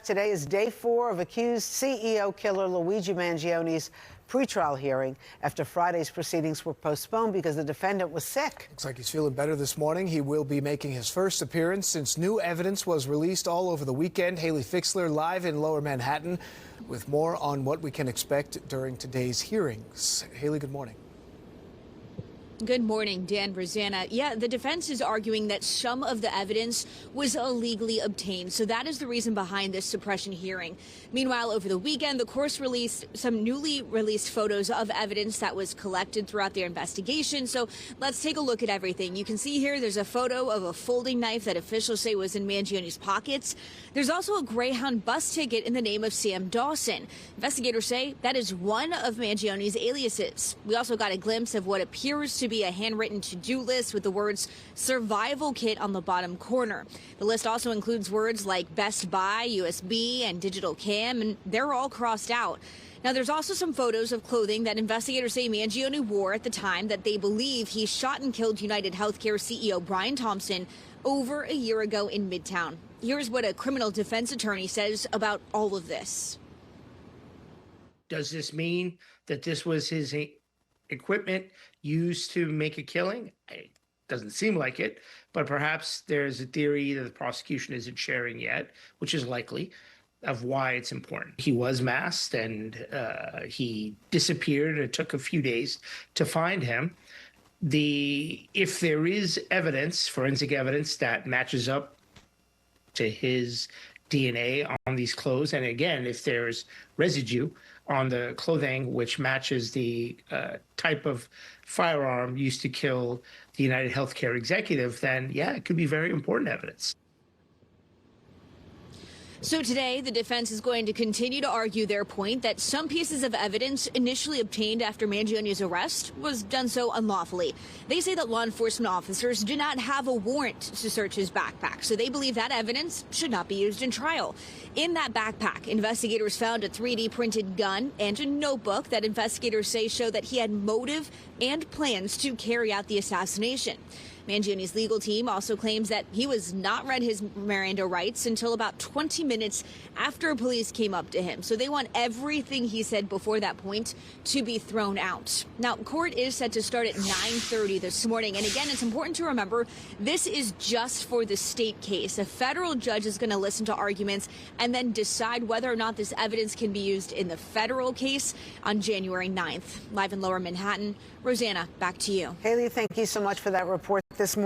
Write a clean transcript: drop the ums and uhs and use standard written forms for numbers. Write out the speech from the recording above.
Today is day 4 of accused CEO killer Luigi Mangione's pretrial hearing after Friday's proceedings were postponed because the defendant was sick. Looks like he's feeling better this morning. He will be making his first appearance since new evidence was released all over the weekend. Hayley Fixler live in Lower Manhattan with more on what we can expect during today's hearings. Hayley, good morning. Good morning, Dan, Rosanna. Yeah, the defense is arguing that some of the evidence was illegally obtained. So that is the reason behind this suppression hearing. Meanwhile, over the weekend, the court released some newly released photos of evidence that was collected throughout their investigation. So let's take a look at everything. You can see here there's a photo of a folding knife that officials say was in Mangione's pockets. There's also a Greyhound bus ticket in the name of Sam Dawson. Investigators say that is one of Mangione's aliases. We also got a glimpse of what appears to be a handwritten to-do list with the words survival kit on the bottom corner. The list also includes words like Best Buy, USB, and digital cam, and they're all crossed out. Now, there's also some photos of clothing that investigators say Mangione wore at the time that they believe he shot and killed United Healthcare CEO Brian Thompson over a year ago in Midtown. Here's what a criminal defense attorney says about all of this. Does this mean that this was his equipment used to make a killing? It doesn't seem like it, but perhaps there's a theory that the prosecution isn't sharing yet, which is likely, of why it's important. He was masked and he disappeared. It took a few days to find him. If there is evidence, forensic evidence, that matches up to his DNA on these clothes, and again, if there's residue on the clothing which matches the type of firearm used to kill the United Healthcare executive, then yeah, it could be very important evidence. So today, the defense is going to continue to argue their point that some pieces of evidence initially obtained after Mangione's arrest was done so unlawfully. They say that law enforcement officers did not have a warrant to search his backpack, so they believe that evidence should not be used in trial. In that backpack, investigators found a 3D printed gun and a notebook that investigators say show that he had motive and plans to carry out the assassination. Mangione's legal team also claims that he was not read his Miranda rights until about 20 minutes after police came up to him. So they want everything he said before that point to be thrown out. Now, court is set to start at 9:30 this morning. And again, it's important to remember this is just for the state case. A federal judge is going to listen to arguments and then decide whether or not this evidence can be used in the federal case on January 9th. Live in Lower Manhattan, Rosanna, back to you. Hayley, thank you so much for that report this morning.